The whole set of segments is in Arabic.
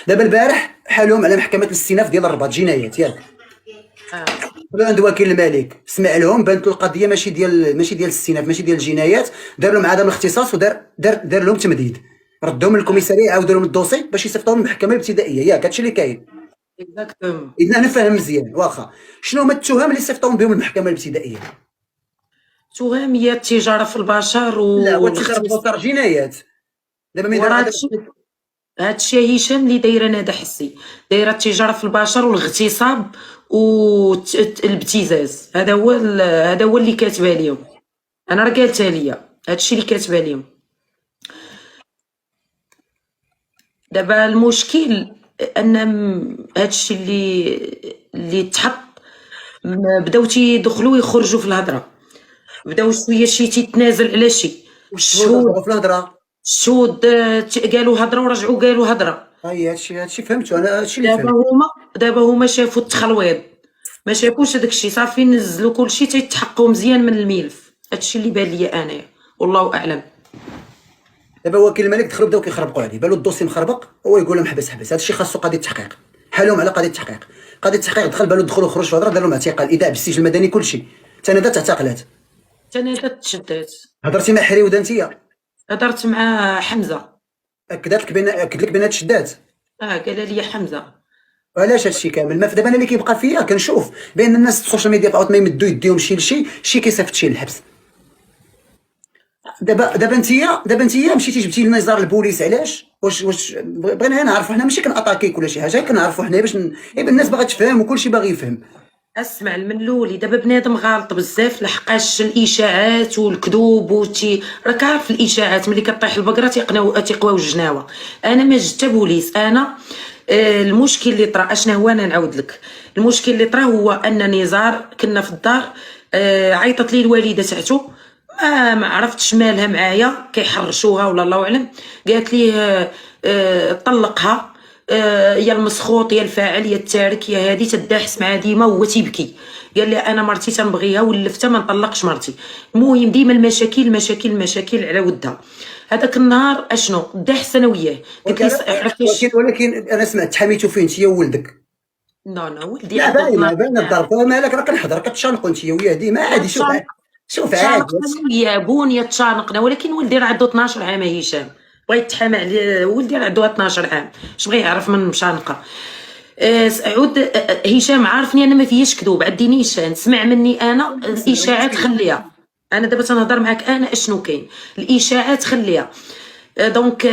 دابا البارح حالهم على محكمه الاستئناف ديال الرباط جنايات ياك. اه. طلعوا عند وكيل الملك سمع لهم، بانت له القضيه ماشي ديال الاستئناف، ماشي ديال الجنايات. دار لهم عدم الاختصاص دار لهم تمديد، ردهم للكوميساريه، عاودوا لهم الدوسي باش يصيفطوهم للمحكمه الابتدائيه ياك. هادشي اللي كاين. اكزاكتومون. اذا انا فاهم مزيان واخا. شنو هما التهم اللي صيفطوهم بهم المحكمه الابتدائيه؟ تهم هي التجاره في البشر لا، هو التجاره والاغتصاب. بالبصر جنايات. دابا ملي داروا وراه عدم. هادشي هشام اللي دايره انا حسي، دايره التجاره في البشر والاغتصاب والابتزاز. هذا هو اللي كاتبه ليهم. انا راه قالتها ليا هادشي اللي كاتبه ليهم. دابا المشكل ان هادشي اللي تحط بداو تيدخلوا ويخرجوا في الهضره، بداو شويه شي تيتنازل على شي. والشهود الشهود رجعوا في الهضره. الشهود قالوا هضره ورجعوا قالوا هضره. هاي هادشي فهمتو انا، هادشي اللي دابا فهمت. هما دابا هما شافوا التخلويض، ما شافوش هذاك الشيء. صافي نزلوا كلشي تيتحققوا مزيان من الملف. هادشي اللي بان ليا انايا، والله اعلم. دابا وكيل الملك دخلوا بداو كيخربقوا عليه، بالو الدوسي مخربق، هو يقول لهم حبس حبس. هادشي خاصو قضيه تحقيق، حالهم على قضيه تحقيق. قضيه تحقيق دخل بالو، دخل وخرج في هضره، دار لهم اعتقال، ايداع بالسجن المدني، كلشي. تنادات اعتقلات. تنادات تشدات. هضرتي مع حريوده انتيا؟ هضرت مع حمزه. اكد لك بين هاد الشدات؟ قال لي حمزه. علاش هادشي كامل؟ ما في دابا انا اللي كيبقى فيا كنشوف بان الناس في السوشيال ميديا بقاو ما يمدوا يديهم شي لشي، شي كيصيفط شي للحبس. دابا انتيا مشيتي جبتي لنا نزار البوليس، علاش؟ واش بغينا غير نعرفوا حنا، ماشي كناتاكيك ولا شي حاجه، كنعرفوا حنا باش يبقى الناس باغا تفهم وكلشي باغي يفهم. اسمع من الاول، دابا بنادم غالط بزاف لحقاش الاشاعات والكذوب راك عارف الاشاعات ملي كطيح البقره تيقواو الجناوه. انا ما جبت بوليس. انا المشكل اللي طرا اشنا هو، انا نعاود لك. المشكل اللي طرا هو ان نزار كنا في الدار، عيطت لي الوالده تاعته، ما عرفتش مالها معايا، كيحرشوها ولا الله اعلم. قالت لي طلقها، يا المسخوط يا الفاعل يا التارك يا هادي تداحس مع ديما وهو تيبكي. قال لي انا مرتي تنبغيها ولفتها ما نطلقش مرتي. المهم ديما المشاكل مشاكل مشاكل على ودها. هذاك النهار اشنو داحس انا وياه، قلت لي عرفتيش. ولكن انا سمعت تحاميتو فين انتيا وولدك. نو نو ولدي لا، عنده باينه 12 الضرب، مالك راه كنحضر كتشانقوا انتيا وياه ديما عادي. شوف عام. شوف عادي. تشانقنا ويا بونيا تشانقنا، ولكن ولدي راه عنده 12 عام هشام. بغيت تحامى على ولدي راه عنده 12 عام، اش بغى يعرف من مشانقه. عود. هشام عارفني انا ما فياش كذوب، عندي نيشان. سمع مني انا الاشاعات خليها. انا دابا تنهضر معاك انا اشنو كاين. الاشاعات خليها. دونك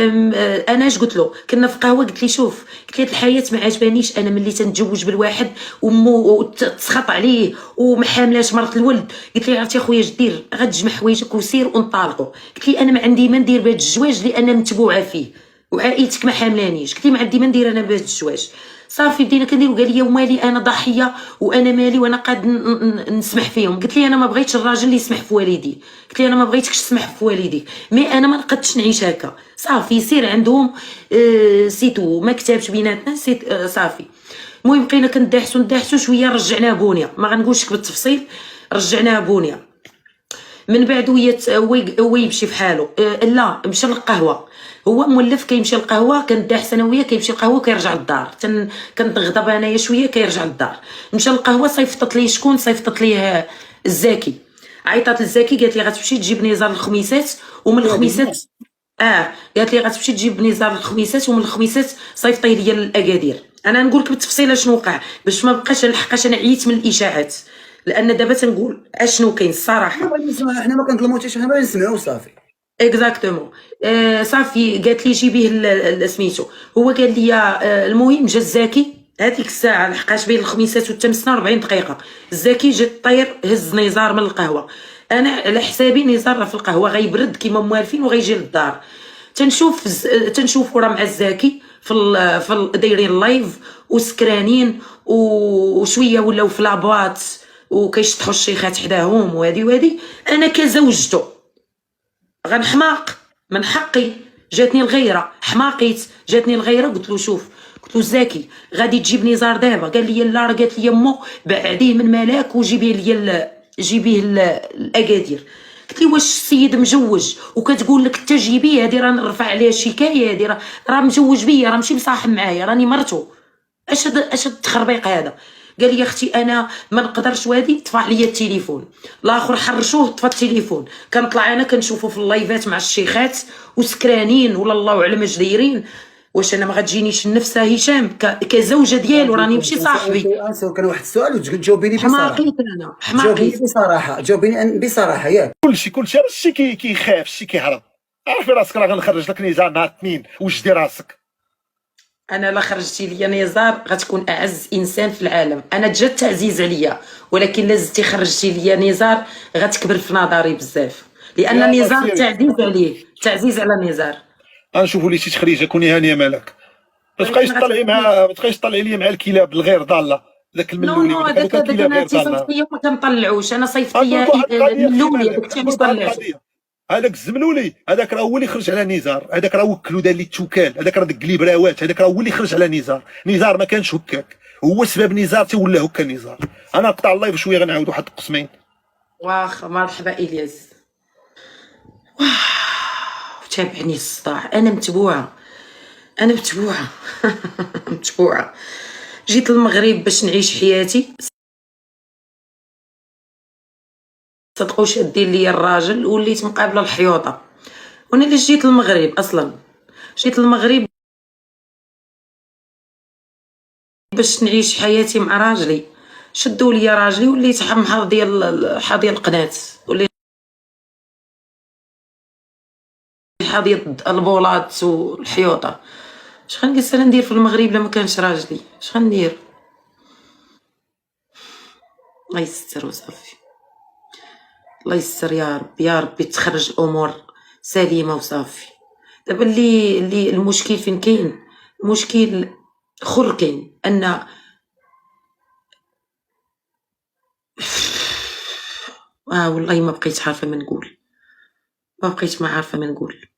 انا اش قلت له؟ كنا في قهوه، قلت لي شوف، قلت لي الحياه ما عجبانيش. انا ملي تنتزوج بالواحد ومو تسخط عليه وما حاملاش مرت الولد، قلت لي عرفتي اخويا اش دير؟ غتجمع حوايجك وسير ونطالقوا. قلت لي انا ما عندي ما ندير بهذا الزواج اللي انا متبوعه فيه، وعائلتك ما حاملانيش. قلت لي ما عندي ما ندير انا بهذا الزواج. صافي بدينا كنديرو. قال لي ومالي انا ضحيه وانا مالي وانا قاعد نسمح فيهم. قلت لي انا ما بغيتش الراجل اللي يسمح في والدي. قلت لي انا ما بغيتكش تسمح في والديك، مي انا ما نقدش نعيش هكا. صافي سير عندهم. سيتو ما كتبش بيناتنا سيت. صافي. المهم بقينا كنداحسو شويه، رجعناه بونيا. ما غنقولش بالتفصيل، رجعناه بونيا. من بعد هو يمشي في حاله. لا مشى للقهوه. هو مولف كيمشي للقهوه، كنداحس انا وياه، كيمشي للقهوه كيرجع للدار. كنغضب انايا شويه كيرجع للدار. مشى للقهوه، صيفطت ليه شكون؟ صيفطت ليه الزاكي. عيطات للزاكي قالت لي غتمشي تجيب نزار الخميسات ومن الخميسات. قالت لي غتمشي تجيب نزار الخميسات ومن الخميسات صيفطيه ليا الاكادير. انا نقول لك بالتفصيل شنو وقع باش ما بقاش، لحقاش انا عييت من الاشاعات، لان دابا تنقول اشنو كاين الصراحه. حنا ما كنظلموش، حنا ما نسمعوا صافي. اكزاكتومون. صافي قالت لي جيبيه سميتو. هو قال لي المهم جا الزاكي هذيك الساعه، لحقاش بين الخميسات والتمسنا 40 دقيقه. الزاكي جا طير هز نزار من القهوه. انا على حسابي نزار في القهوه غيبرد كيما موالفين وغيجي للدار. تنشوف راه مع الزاكي دايرين اللايف وسكرانين وشويه ولاو في لابواط وكيشطحوا الشيخات حداهم وهادي. انا كزوجته غنحماق من حقي، جاتني الغيره، حماقيت جاتني الغيره. قلت له شوف، قلت له زاكي غادي تجيب نزار دابا؟ قال لي لا، راه قالت لي مو بعديه من ملاك وجيبيه ليا، جيبيه الاكادير. قلت لي واش السيد مجوج وكتقول لك انت جيبيه هذه راه نرفع عليها شكايه، هذه راه مجوج بيا، راه ماشي مصاحب معايا، راني مرتو. اش التخربيق هذا؟ قال لي يا اختي انا ما نقدرش، وادي طفى ليا التليفون، الاخر حرشوه طفى التليفون، كنطلع انا كنشوفه في اللايفات مع الشيخات وسكرانين ولا الله اعلم اش دايرين. واش انا ما غتجينيش النفس هشام كزوجه ديالو، راني ماشي صاحبي؟ كان واحد السؤال وتجاوبيني بصراحه. حماقيت انا، جاوبيني حماقيت. بصراحه، جاوبيني بصراحه ياك. كلشي راه الشي كيخاف، الشي كيهرب. عارفي راسك راه غنخرج لك نزار نهار اثنين، وجدي راسك. انا لا خرجتي ليا نزار غتكون اعز انسان في العالم، انا جا تعزيز عليا، ولكن لا زدتي خرجتي ليا نزار غتكبر في نظري بزاف، لان يلا نزار سيري. تعزيز عليه، تعزيز على نزار. غنشوفوا لي شي تخريجه، كوني هانيه مالك. ما ولكن تبقايش تطلعي ما تبقايش تطلعي لي مع الكلاب الغير ضاله، ذاك نو الملولي نو، قلت لك هذاك هذوك الكلاب انا غير ضاله. صيفطيه ما كنطلعوش، انا غنقول صيفطيه لك واحد القضيه اختي اللولي هذاك مالك، الشيء غنقول لك واحد نطلعو. القضيه. هذاك الزملولي هذاك راه هو اللي خرج على نزار، هذاك راه وكلو دار لي التوكال، هذاك راه دق لي براوات، هذاك راه هو اللي خرج على نزار. نزار ما كانش هكاك، هو سبب نزار ولا هكا نزار. انا نقطع اللايف بشويه غنعاود واحد القسمين. واخا مرحبا الياس. تابعني الصداع، انا متبوعه، انا متبوعه متبوعه. جيت للمغرب باش نعيش حياتي، صدقوا شادين ليا الراجل وليت مقابله الحيوطه. وانا اللي جيت للمغرب اصلا، جيت للمغرب باش نعيش حياتي مع راجلي، شدوا ليا راجلي وليت حاضيه القناه، وليت حاضيه البولات والحيوطه. اش غنجلس انا ندير في المغرب لما كانش راجلي؟ اش غندير؟ الله يستر وصافي، الله يستر يا رب، يا ربي تخرج الامور سليمه وصافي. دابا اللي المشكل فين كاين؟ المشكل اخر كاين ان والله ما بقيت عارفه ما نقول، ما بقيت ما عارفه ما نقول،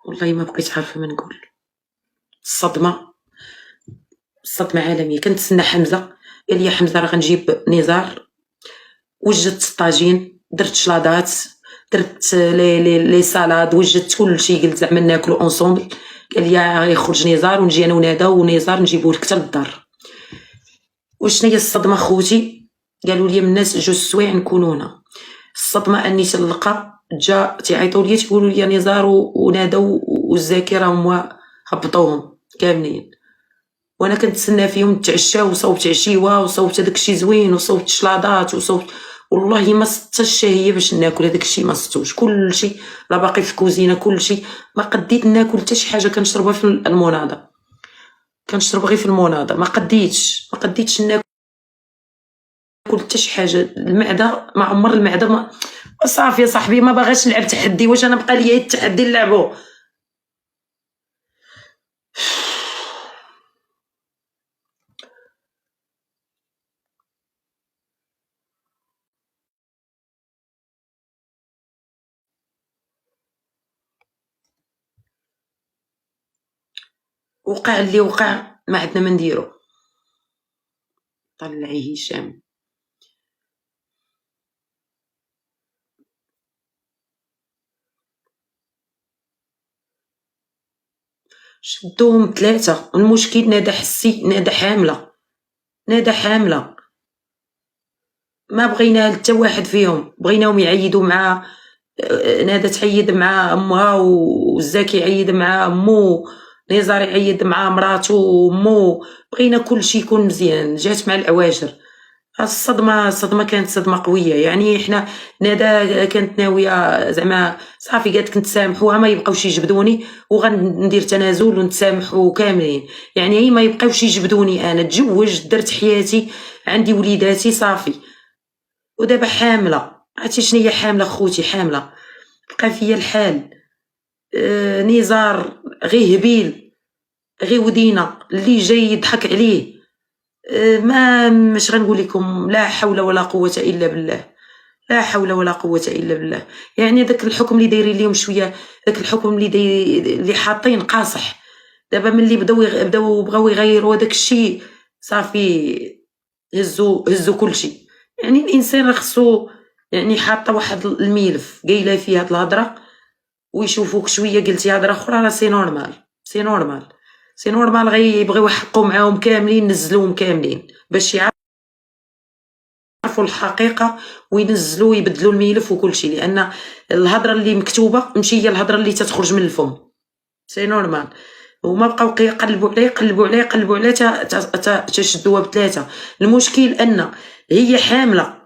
والله ما بقيت عارفه ما نقول. الصدمه، الصدمه عالميه. كنتسنى حمزه، قال لي حمزه راه غنجيب نزار، وجدت الطاجين، درت شلاضات، درت لي سالاد، وجدت كلشي، قلت زعما ناكلو اونصومبل. قال لي يخرج نزار ونجي انا وندى ونزار نجيبو لك حتى للدار. وشنو هي الصدمه خوتي؟ قالوا لي من الناس جوج سوايع نكونوا هنا. الصدمه اني تلقى جا تيعيطوا لي تيقولوا لي نزار وندى والزاكره هما هبطوهم كاملين، وانا كنتسنى فيهم نتعشاو وصوت عشيوه وصوت داكشي زوين وصوت شلاضات وصوت، والله ما صدت الشهيه باش ناكل هذاك الشيء، ما صدتوش كلشي راه باقي في الكوزينه، كلشي ما قديت ناكل حتى شي حاجه. كنشربها في المناضه، كنشرب غير في المناضه، ما قديتش ناكل حتى شي حاجه. المعده ما عمر المعده ما صافي يا صاحبي، ما باغاش نلعب تحدي. واش انا بقى ليا التحدي نلعبو؟ وقع اللي وقع، ما عندنا ما نديرو. طلعي هشام. شدوهم ثلاثه، المشكل نادا حسي، نادا حامله، ما بغينا حتى واحد فيهم، بغيناهم يعيدوا مع نادا تعيد مع امها، والزاكي يعيد مع امو، نزار يعيد مع مراته وامو، بغينا كلشي يكون مزيان. جات مع العواجر. الصدمه كانت صدمه قويه، يعني احنا نادا كانت ناويه زعما صافي، قالت كنتسامحوها ما يبقاوش يجبدوني وغندير تنازل ونتسامحوا كاملين، يعني هي ما يبقاوش يجبدوني، انا تزوجت درت حياتي عندي وليداتي صافي. ودابا حامله، عرفتي شنو هي حامله خوتي؟ حامله بقى فيا الحال. نزار غير هبيل، غير ودينا اللي جاي يضحك عليه. ما مش غنقول لكم، لا حول ولا قوه الا بالله، لا حول ولا قوه الا بالله. يعني داك الحكم اللي دايرين ليهم شويه، داك الحكم اللي حاطين قاصح. دابا ملي بداو بغاو يغيروا داك الشيء صافي، هزوا كلشي. يعني الانسان راه خصو يعني حاطه واحد الملف قايله فيه هاد الهضره ويشوفوك شويه قلتي هضره اخرى، راه سي نورمال، سي نورمال، سي نورمال، غيبغيو يحقوا معاهم كاملين، نزلوهم كاملين باش يعرفوا الحقيقه وينزلوا ويبدلوا الملف وكل شيء، لان الهضره اللي مكتوبه ماشي هي الهضره اللي تتخرج من الفم. سي نورمال. هما بقاو يقلبوا عليه تشدوها بثلاثه. المشكل ان هي حامله،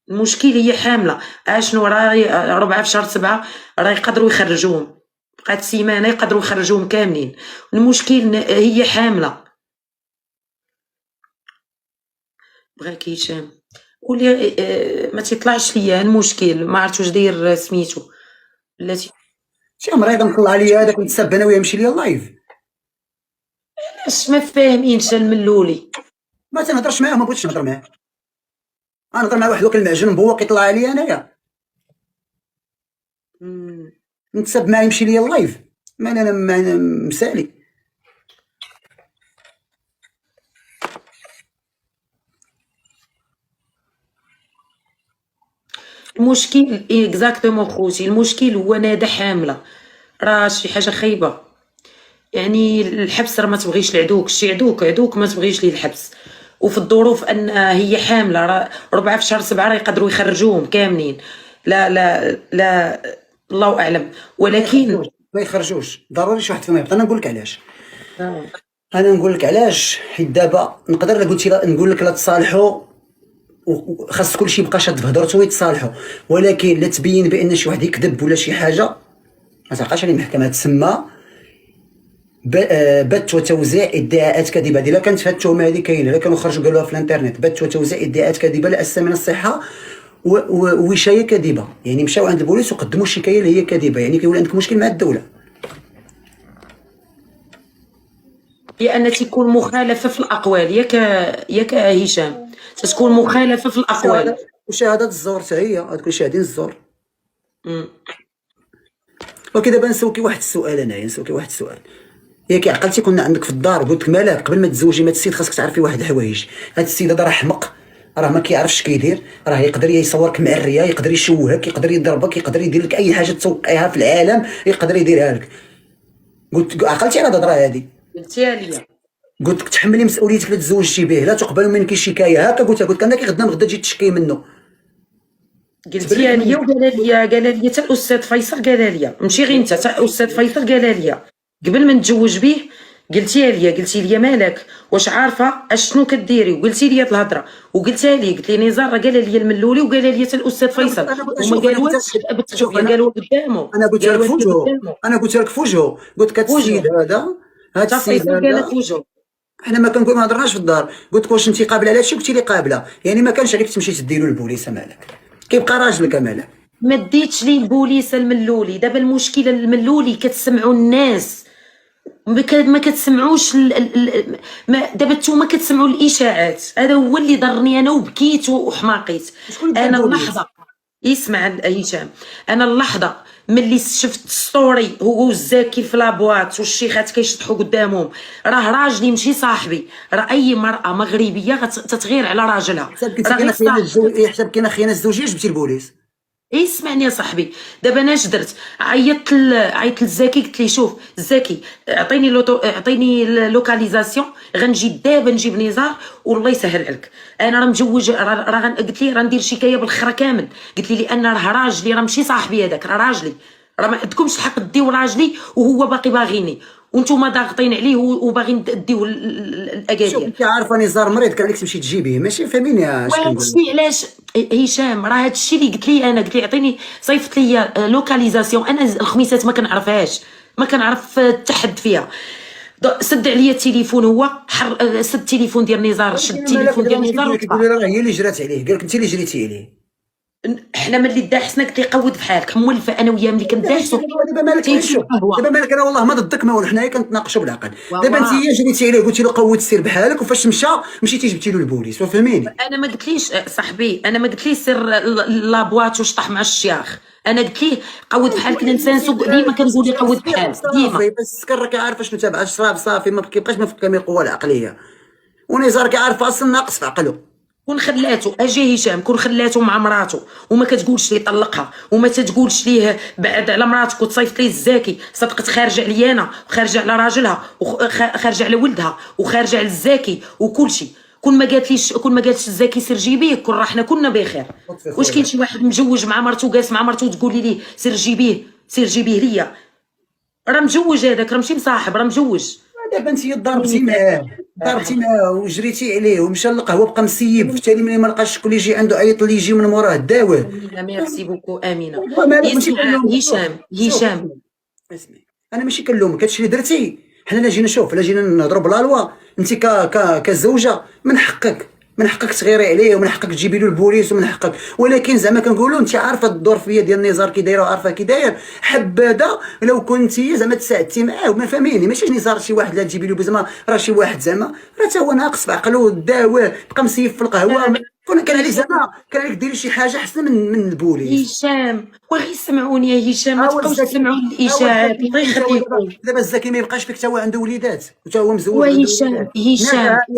المشكل هي حامله. اشنو راهي 4 في شهر 7 راه يقدروا يخرجوهم، بقات سيمانه يقدروا يخرجوهم كاملين. المشكل هي حامله. بغاك هشام قولي ما تيطلعش ليا المشكل، ما عرفت واش داير سميتو بلاتي. شي مريضه مطلع عليا هذاك نتسب انا وياه نمشي ليا اللايف. اش ما فاهمينش الملولي. ما تنهضرش معاه، ما بغيتش نهضر معاه. غنهضر مع واحد واكل معجون مبوق يطلع عليا انايا نتسب معاه يمشي ليا اللايف. ما انا مسالي. المشكل اكزاكتومون خوتي، المشكل هو ناده حامله، راه شي حاجه خايبه. يعني الحبس راه ما تبغيش لعدوك، شي عدوك ما تبغيش ليه الحبس. وفي الظروف ان هي حامله، راه 4 في شهر 7 راه يقدروا يخرجوهم كاملين. لا لا لا، الله اعلم. ولكن ما يخرجوش ضروري شي واحد فيهم يهبط. انا نقول لك علاش. انا نقول لك علاش، حيت دابا نقدر لا قلتي نقول لك لا تصالحوا وخاص كلشي يبقى شاد في هضرته ويتصالحوا، ولكن لا تبين بان شي واحد يكذب ولا شي حاجه ما تلقاش عليه المحكمه. تسمى بث وتوزيع ادعاءات كاذبه. الا كانت هاد التهمه هذه كاينه، الا كانوا خرجوا قالوها في الانترنت، بث وتوزيع ادعاءات كاذبه لا اساس من الصحه ووشايه كاذبه، يعني مشاو عند البوليس وقدموا الشكايه اللي هي كاذبه، يعني كيولي عندك مشكل مع الدوله. لان تكون مخالفه في الاقوال، ياك هشام، تكون مخالفه في الاقوال. وشهادات الزور حتى هي، هاد كل شاهدين الزور. ولكن دابا نسولك واحد السؤال، انايا نسولك واحد السؤال. ياك عقلتي كنا عندك في الدار قلت لك مالك قبل ما تزوجي مع السيد خاصك تعرفي واحد الحوايج. هاد السيد هذا راه حمق، راه ما كيعرفش كيدير، راه يقدر يصورك مع الريا، يقدر يشوهك، يقدر يضربك، يقدر يدير لك اي حاجه توقعيها في العالم يقدر يديرها لك. قلت عقلتي على الهضره هذه؟ قلتيها ليا، قلت لك تحملي مسؤوليتك لا تزوجتي به، لا تقبل منك شكايه. هكا قلت لك انا كي غدا تجي تشكي منه. قلتيها ليا قال لي حتى الاستاذ فيصل، قال لي ماشي غير انت، حتى الاستاذ فيصل قال لي قبل ما نتزوج به. قلتي لي مالك واش عارفه اشنو كديري، وقلتي لي هاد الهضره وقلتها لي، قلت لي نزار راه قال لي الملولي وقال لي حتى الاستاذ فيصل، هما قالوا قدامه. انا قلت لك في وجهه، انا قلت لك في وجهه، قلت لك هاد السيد هذا، هاد السيد هذا قالت في وجهه. حنا ما كنقول ما هضرناش في الدار. قلت لك واش انت قابله على هادشي؟ قلتي لي قابله، يعني ما كانش عليك تمشي تديرو للبوليس. مالك كيبقى راجلك مالك. ما ديتش ليه البوليس الملولي. دابا المشكله الملولي كتسمعوا الناس، ما كتسمعوش دابا نتوما كتسمعوا الاشاعات. هذا هو اللي ضرني انا وبكيت وحماقيت. انا اللحظه يسمع هشام، انا اللحظه ملي شفت ستوري هو والزاكي في لابواط والشيخات كيشطحوا قدامهم، راه راجلي ماشي صاحبي. راه اي مراه مغربيه تتغير على راجلها. حساب كاينه خيانه الزوجيه جبتي البوليس. اسمعني يا صاحبي، دابا انا اش درت؟ عيطت للزكي، قلت لي شوف الزكي اعطيني اللوكاليزاسيون، غنجي دابا نجيب نزار والله يسهل عليك. انا راه مجوج، قلت لي راه ندير شكايه بالخرا كامل. قلت لي لان راه راجلي، راه ماشي صاحبي هذاك، راه راجلي، راه ما عندكمش الحق ديو راجلي وهو باقي باغيني، وانتم ضاغطين عليه وباغيين ديو الاكادير. شوف انت عارفه نزار مريض، كان عليك تمشي تجيبيه، ماشي فاهميني اش كنقول. هادشي علاش هشام، راه هادشي اللي قلت لي انا، قلت لي عطيني، صيفط لي لوكاليزاسيون. انا الخميسات ما كنعرفهاش، ما كنعرف التحد فيها. سد عليا التليفون، هو سد التليفون ديال نزار، شد التليفون ديال نزار كيقول راه هي اللي جرات عليه، قال لك انت اللي جريتي عليه. حنا ملي داحسنا قلت لي قود في حالك، مولفه انا وياه ملي كنداحسوا. دابا مالك دابا مالك، انا والله ما ضدك، ما والو، حنايا كنتناقشوا بالعقل. دابا انت هي جريتي عليه قلتي له قود سير بحالك، وفاش مشيتي جبتي له البوليس، وفهميني. انا ما قلتليش صاحبي، انا ما قلتليش سير لابواط وشطح مع الشياخ. انا قلت ليه قود بحالك. الانسان سوق ديما كنقول ليه قود بحالك ديما، بس السكر راه كيعرف شنو تابع الشراب صافي، ما كيبقاش ما في القوه العقليه. ونزار كيعرف اصلا ناقص في عقله. كون خلاتو اجي هشام، كون خلاتو مع مراته وما كتقولش ليه طلقها وما تتقولش ليه بعد على مراتك وتصيفط ليه الزاكي، صدقت خارجه عليا انا وخارجه على راجلها وخارجه على ولدها وخارجه على الزاكي وكلشي. كون ما قالتش الزاكي سير جيبيه كون راحنا كنا بخير. واش كاين شي واحد مجوج مع مرته وجالس مع مرته وتقولي ليه سير جيبيه ليا؟ راه مجوج هذاك، راه ماشي مصاحب، راه مجوج. دابا انت ضربتي معاه وجريتي عليه ومشى للقهوه بقى مسيب، بالتالي ملي ما لقاش شكون اللي يجي عنده عيط اللي يجي من موراه داوه. امينه ميرسي بوكو امينه. مالك ماشي اسمع كنلومك. هشام اسمعي، انا ماشي كنلومك، هادشي اللي درتي حنا لا جينا لا جينا نهضروا بلا لوا. انت كزوجه من حقك تغيري عليه ومن حقك تجيبي له البوليس ومن حقك، ولكن زعما كنقولوا انت عارفه الظرفيه ديال النزار كي دايره وعارفه كي داير. حبذا لو كنتي زعما تساعدتي معاه وما فاهميني، ماشي نزار شي واحد لا تجيبي له زعما راه شي واحد زعما راه تا هو ناقص في عقله داواه بقى مسيف في القهوه. كان عليك زعما كان عليك ديري شي حاجه احسن من البوليس. هشام وغير يسمعوني يا هشام، ما تبقاوش تسمعوا الاشاعات الله يخليكم. دابا الزكي ما يبقاش فيك، تا هو عنده وليدات وتا هو مزوج وهشام هي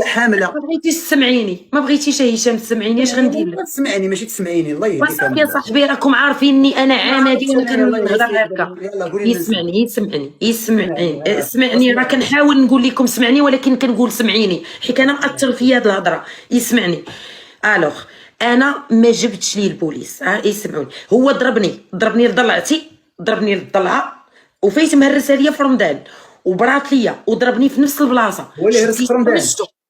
حامله. ما بغيتيش تسمعيني، ما بغيتيش يا هشام تسمعيني، اش غندير لك؟ تسمعني ماشي تسمعيني، الله يهديك. وصافي يا صاحبي راكم عارفيني انا عامدي وانا كنهضر هكا. يلا قولي لنا. اسمعني راه كنحاول نقول لكم سمعني ولكن كنقول سمعيني حيت انا مأثر في هاد الهضره. يسمعني. الوغ انا ما جبتش ليه البوليس، يسمعوني. هو ضربني للضلعه وفايت مهرس عليا في رمضان وبرات ليا وضربني في نفس البلاصه. هو اللي هرس في رمضان؟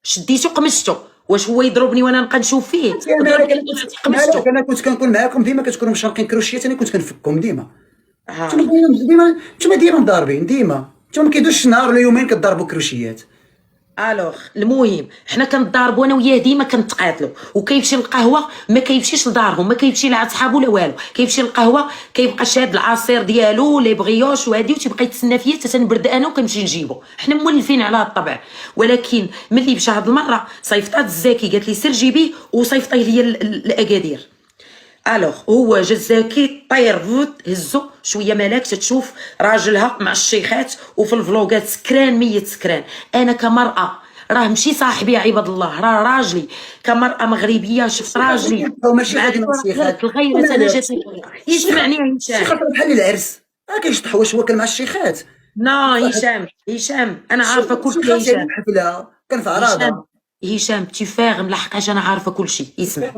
شديتو قمشتو. واش هو يضربني وانا نبقى نشوف فيه؟ مالك انا كنت كنكون معاكم ديما كتكونوا مشاركين كروشيات، انا كنت كنفكهم ديما. نتوما ديما مضاربين ديما، نتوما ما كيدوش نهار ولا يومين كتضربوا كروشيات. الوغ المهم حنا كنضاربوا انا وياه ديما كنتقاتلوا، وكيمشي للقهوه ما كيمشيش لدارهم، ما كيمشي لعند صحابو لا والو، كيمشي للقهوه كيبقى شاد العصير ديالو لي بغيوش وهادي وتيبقى يتسنى فيا حتى تنبرد انا وكنمشي نجيبو. حنا مولفين على هاد الطبع. ولكن ملي مشى هاد المره صيفطات الزاكي قالت لي سير جيبيه وصيفطيه ليا الاكادير. الوغ هو جا الزاكي طير هزو شويه ملاك تتشوف راجلها مع الشيخات وفي الفلوقات سكران ميت سكران. انا كمراه راه ماشي صاحبي يا عباد الله، راه راجلي كمراه مغربيه شفت راجلي ماشي غادي مع الشيخات الغيرة انا جات. يسمعني يا هشام. الشيخات بحال العرس راه كيشطح. واش هو كان مع الشيخات؟ نا هشام انا عارفه كل شيء. هشام حفله كان في عراضه. هشام تفاهم لحقاش انا عارفه كل شيء. يسمع.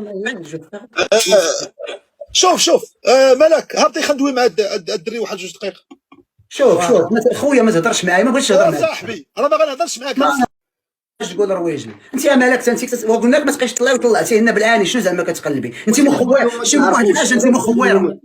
شوف ملك هبطي خندوي مع الدري واحد جوج دقائق. شوف خويا ما تهضرش معايا، ما بغيتش نهضر معاك صاحبي انا ما غنهضرش معاك. اش تقول رواجل انت يا مالك انت وقلنا لك ما تبقايش تطلعي وطلعتي لنا بالعاني. شنو زعما كتقلبي انت مخويره؟ شي واحد الحاجه انت مخويره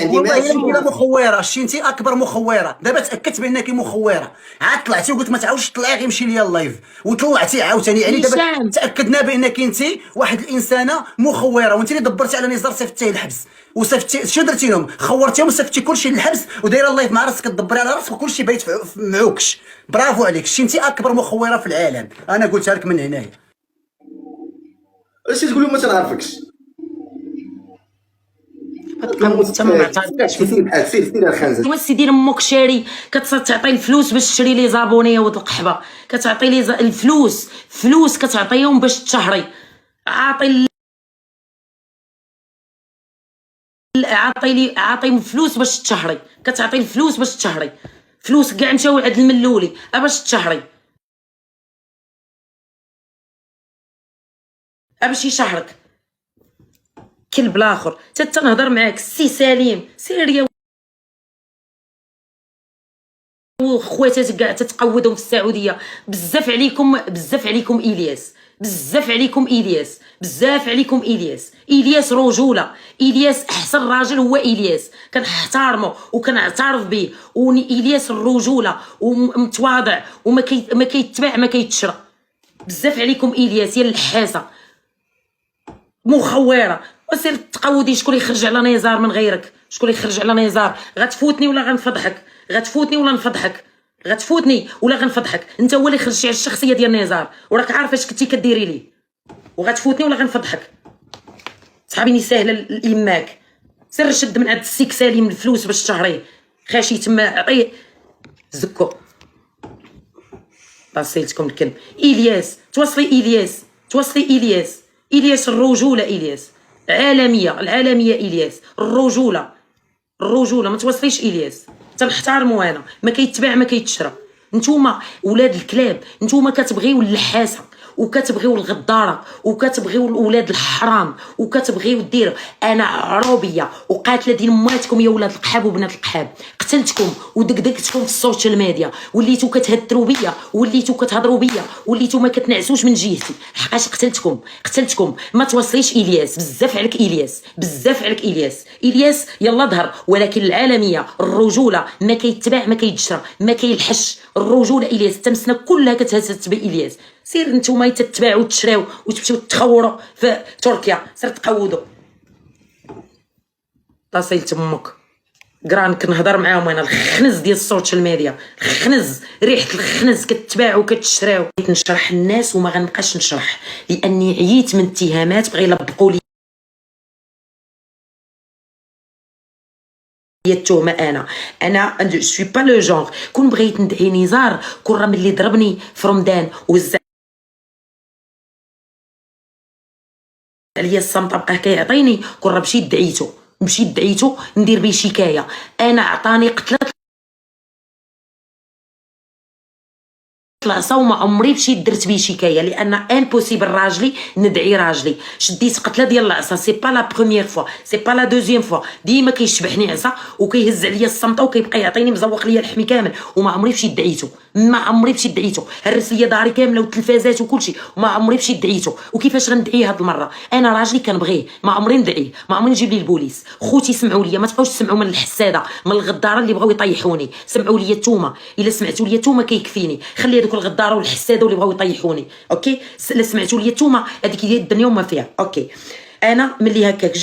والله الا مخويره. شتي انت اكبر مخويره. دابا تاكدت بانك مخويره، عاد طلعتي وقلت ما تعاودش تطلعي غيمشي ليا اللايف وطلعتي عاوتاني. يعني دابا تاكدنا بانك انت واحد الانسانه مخويره، وانت اللي دبرتي على نزار صيفطتيه للحبس وصيفطتي شنو درتي لهم؟ خورتيهم وصيفطتي كلشي للحبس ودايره اللايف مع راسك كدبري على راسك وكلشي بايت في معوكش. برافو عليك، شتي انت اكبر مخويره في العالم. انا قلتها لك من هنايا. اش تقول لهم ما تنعرفكش؟ سير الخنزه. سيدي امك شاري كتعطي الفلوس باش تشري لي زابونيه ود القحبه، كتعطي لي فلوس كتعطيهم باش تشهري. عاطي فلوس باش تشهري، كتعطي الفلوس باش تشهري. فلوس كاع مشاو عند الملولي باش تشهري، باش يشهرك. كلب الاخر تنهضر معاك السي سليم سير يا وخواتاتك كاع تتقودهم في السعوديه. بزاف عليكم الياس، الياس رجوله. الياس احسن راجل هو الياس، كنحترمه وكنعترف به. الياس الرجوله ومتواضع وما كيتباع ما كيتشرى. بزاف عليكم الياس يا الحاسه مخوره. وسير تقودي شكون يخرج على نزار من غيرك؟ شكون يخرج على نزار؟ غتفوتني ولا غنفضحك؟ غتفوتني ولا غنفضحك؟ انت هو اللي خرجتي على الشخصيه ديال نزار وراك عارفه اش كنتي كديري ليه. وغتفوتني ولا غنفضحك؟ صحابيني ساهله يماك. سير شد من عند السيك سالم الفلوس باش تشهريه. خاشي تما عطيه زكو. طاسيلتكم الكلب. الياس توصلي الياس توصلي الياس الرجوله، الياس العالميه الياس الرجوله ما توصليش الياس. تنحترمو انا، ما كيتباع ما كيتشرى. نتوما ولاد الكلاب، نتوما كتبغيو اللحاسه وكتبغيو الغداره وكتبغيو الاولاد الحرام وكتبغيو ديروا. انا عروبيه وقاتله دين ماتكم يا ولاد القحاب وبنات القحاب، قتلتكم ودقدقتكم في السوشيال ميديا، وليتو كتهدروا بيا، وليتو كتهضروا بيا، وليتو ما كتنعسوش من جهتي، لحقاش قتلتكم. ما توصليش الياس، بزاف عليك الياس يلا ظهر. ولكن العالميه الرجوله ما كيتباع ما كيتشرى ما كيلحش. الرجوله الياس تمسنا كلها كتهز الياس. سير نتوما تتباعوا وتشراو وتمشيو تخوروا في تركيا، سير تقودوا. تصيل تمك قران كنهضر معاهم انا، الخنز ديال السوشيال ميديا، الخنز، ريحه الخنز كتباعوا وكتشراو. بغيت نشرح الناس وما غنبقاش نشرح لاني عييت من اتهامات بغا يلبقوا لي التهمه. انا جو سوي با لو جونغ. كون بغيت ندعي نزار، كون راه ملي ضربني في رمضان وزع عليا الصمت بقى كيعطيني، كون راه مشيت دعيتو ندير بيه شكايه. انا عطاني قتله العصا وما عمري مشيت درت بيه شكايه، لان امبوسيبل راجلي ندعي راجلي. شديت قتله ديال العصا، سي با لا بروميير فوا، سي با لا دوزيام فوا. ديما كيشبحني عصا وكيهز عليا الصمته وكيبقى يعطيني مزوق ليا لحمي كامل، وما عمري مشيت دعيتو. هرس ليا داري كامله والتلفازات وكلشي، وما عمري مشيت دعيتو. وكيفاش غندعيه هاد المره؟ انا راجلي كنبغيه، ما عمري ندعيه، ما عمري نجيب ليه البوليس. خوتي سمعوا ليا، ما تبقاوش تسمعوا من الحساده من الغداره اللي بغاو يطيحوني. سمعوا ليا نتوما، الا سمعتوا ليا نتوما كيكفيني. خلي هذوك الغداره والحساده واللي بغاو يطيحوني، اوكي؟ الا سمعتوا ليا نتوما هذيك هي الدنيا وما فيها، اوكي؟ انا ملي هكاك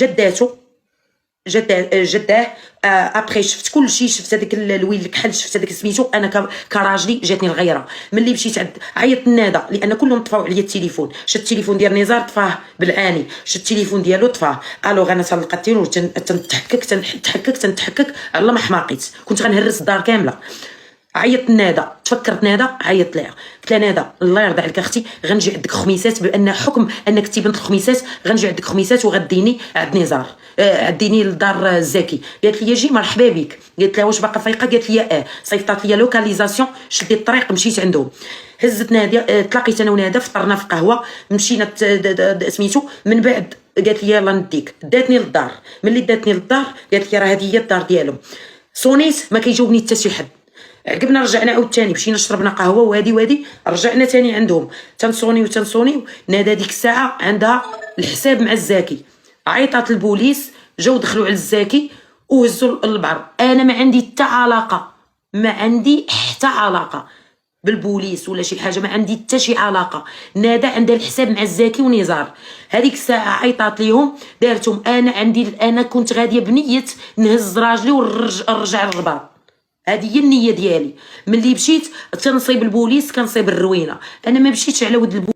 جداه ابخي شفت كل شيء، شفت هذاك الويل الكحل، شفت هذاك سميتو. انا كراجلي جاتني الغيره ملي مشيت عيطت النادى، لان كلهم طفاو عليا التليفون. شفت التليفون ديال نزار طفاه بالعاني، شفت التليفون ديالو طفاه. الوغ انا تنلقاتيرو تنتحكك على ما حماقيت، كنت غنهرس الدار كامله. عيطت نادى، تفكرت نادى، عيطت لها قلت لها نادى الله يرضى عليك اختي، غنجي عندك خميسات، بان حكم انك انت بنت الخميسات غنجي عندك خميسات وغديني عند نزار، عديني لدار الزاكي. قالت لي جي مرحبا بك. قلت لها واش باقا فايقه؟ قالت لي صيفطات لي لوكاليزاسيون، شديت الطريق مشيت عندهم. هزت ناديه، تلاقيت انا ونادى، فطرنا في قهوه، مشينا سميتو. من بعد قالت لي يلا نديك، داتني للدار. ملي داتني للدار قالت لي راه هذه هي الدار ديالهم. صونيت ما كيجاوبني حتى شي حد. عقبنا رجعنا عاوتاني، مشينا شربنا قهوه وهادي رجعنا تاني عندهم. تنصونيو نادا ديك الساعه عندها الحساب مع الزاكي. عيطات البوليس، جاو دخلوا على الزاكي وهزوا البعر. انا ما عندي حتى علاقه، ما عندي حتى علاقه بالبوليس ولا شي حاجه، ما عندي حتى شي علاقه. نادا عندها الحساب مع الزاكي ونزار. هذيك الساعه عيطات ليهم، دارتهم. انا كنت غاديه بنيه نهز راجلي ونرجع للرباط. هذه هي النيه ديالي. ملي مشيت تنصيب البوليس كنصيب الروينه. انا ما مشيتش على ود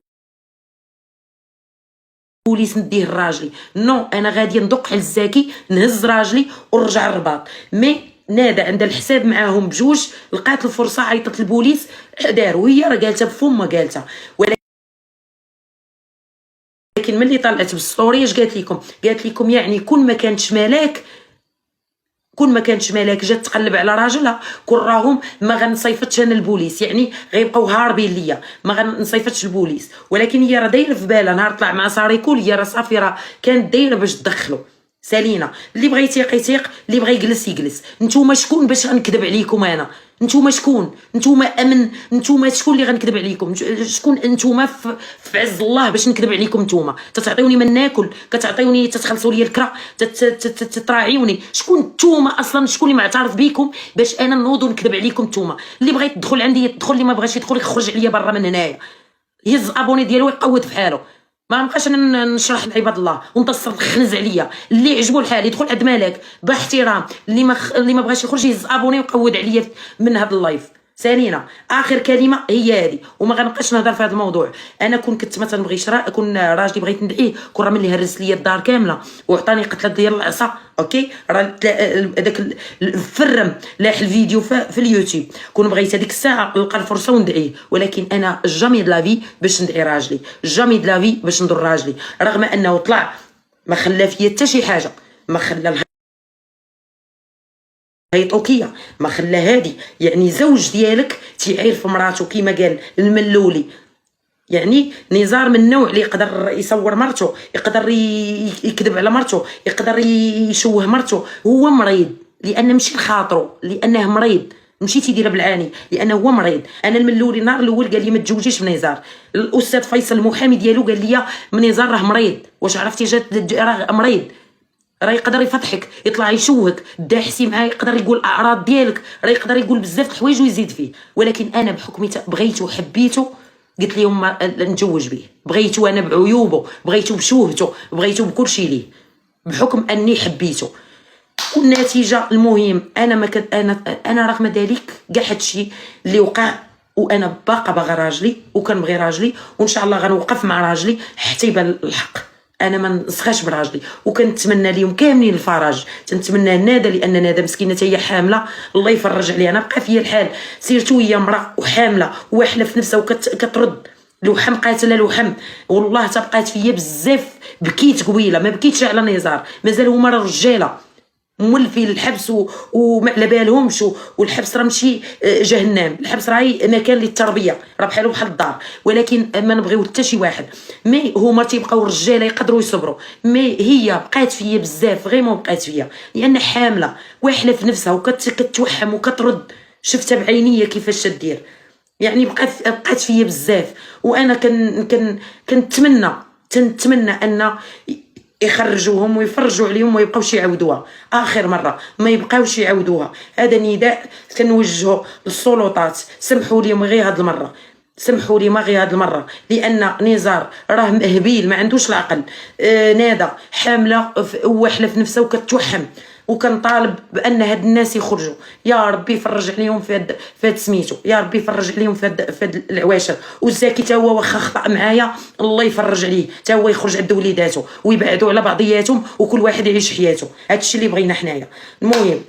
البوليس نديه لراجلي، نو، انا غاديه ندق على الزاكي نهز راجلي ونرجع للرباط. مي نادا عندها الحساب معاهم بجوج، لقات الفرصه عيطت البوليس داروا. هي راه قالتها بفمها قالتها. ولكن ملي طلعت بالستوري اش قالت لكم يعني كون ما كانتش ملاك جات تقلب على راجلها، كون راهم ما غنصيفطش انا البوليس، يعني غيبقاو هاربين ليا، ما غنصيفطش البوليس. ولكن هي راه دايره في بالها نهار طلع مع ساريكول، هي راه صافي راه كانت دايره باش تدخلوا سالينا. اللي بغى يتيق، اللي بغى يجلس. نتوما شكون باش غنكذب عليكم انا؟ نتوما شكون؟ نتوما شكون اللي غنكذب عليكم؟ شكون نتوما في عز الله باش نكذب عليكم؟ نتوما تتعطيوني من ناكل، كتعطيوني، تتخلصوا لي الكرا، تراعيوني. شكون نتوما اصلا؟ شكون اللي معترف بكم باش انا نوض ونكذب عليكم؟ نتوما اللي بغيت تدخل عندي يدخل، اللي ما بغاش يدخل يخرج عليا برا من هنايا، يهز ابوني ديالو ويقود في حاله. ما نبقاش انا نشرح لعباد الله ونتصل خنز عليا. اللي عجبو الحال يدخل عند مالك باحترام، اللي ما بغاش يخرج يهز ابوني ويقود عليا من هذا اللايف. ثانيا اخر كلمه هي هذه، وما غنبقاش نهضر في هذا الموضوع. انا كنت ما تنبغيش كون راجلي بغيت ندعيه، كون راه ملي هرس ليا الدار كامله وعطاني قتله ديال العصا، اوكي، راه هذاك الفرم لاح الفيديو في اليوتيوب، كون بغيت هذيك الساعه نلقى الفرصه وندعيه، ولكن انا جامي د لافي باش ندعي راجلي، جامي د لافي باش نضر راجلي، رغم انه طلع ما خلى فيا حتى شي حاجه، ما خلى هيطوكيه، ما خلى هادي. يعني زوج ديالك تيعير في مراته كيما قال الملولي، يعني نزار من النوع اللي يقدر يصور مرته، يقدر يكذب على مرته، يقدر يشوه مرته. هو مريض لان ماشي خاطره، لانه مريض، ماشي تيديرها بالعاني، لانه هو مريض. انا الملولي النهار الاول قال لي ما تزوجيش من نزار، الاستاذ فيصل المحامي ديالو قال لي من نزار راه مريض. واش عرفتي جات راه مريض، راه يقدر يفضحك، يطلع يشوهك، داحسي معاه، يقدر يقول الاعراض ديالك، راه يقدر يقول بزاف د الحوايج ويزيد فيه. ولكن انا بحكمي بغيته وحبيته قلت لهم نتزوج به، بغيته انا بعيوبه، بغيته بشوهته، بغيته بكل شيء ليه، بحكم اني حبيته. والنتيجه المهم انا ما كنت انا رغم ذلك كاع هادشي اللي وقع، وانا باقا باغا راجلي وكنبغي راجلي، وان شاء الله غنوقف مع راجلي حتى يبان الحق. انا ما نسخاش براجلي، وكنتمنى ليهم كاملين الفرج. تنتمنى لنادا، لان نادا مسكينه هي حامله، الله يفرج عليها. انا بقى فيا الحال، سيرتو هي امراه وحامله واحله في نفسها وكترد لوحم قاتله لوحم، والله تبقات فيا بزاف. بكيت قبيله، ما بكيتش على نزار، مازال هما راه رجاله مولفين الحبس وما على بالهمش، والحبس راه ماشي جهنم، الحبس راهي مكان للتربيه، راه بحالو بحال الدار. ولكن ما نبغيو حتى شي واحد، مي هما تيبقاو رجاله يقدروا يصبروا. مي هي بقات فيا بزاف، فريمون بقات فيا، لان حامله واحله في نفسها وكتوحم وكترد، شفتها بعينيا كيفاش تدير. يعني بقات فيا بزاف. وانا كنتمنى ان يخرجوهم ويفرجوا عليهم وما يبقاوش يعاودوها اخر مره، ما يبقاوش يعاودوها. هذا نداء كنوجهه للسلطات، سمحوا لي غير هاد المره، سمحوا لي ما غير هاد المره، لان نزار راه مهبيل ما عندوش العقل. نادا حامله واحله في نفسها وكتوحم، وكنطالب بان هاد الناس يخرجوا. يا ربي يفرج عليهم في هاد سميتو، يا ربي يفرج عليهم في هاد العواشر. والزاكي تا هو واخا خطا معايا الله يفرج عليه، تا هو يخرج عند وليداتو ويبعدوا على بعضياتهم وكل واحد يعيش حياته. هادشي اللي بغينا حنايا. المهم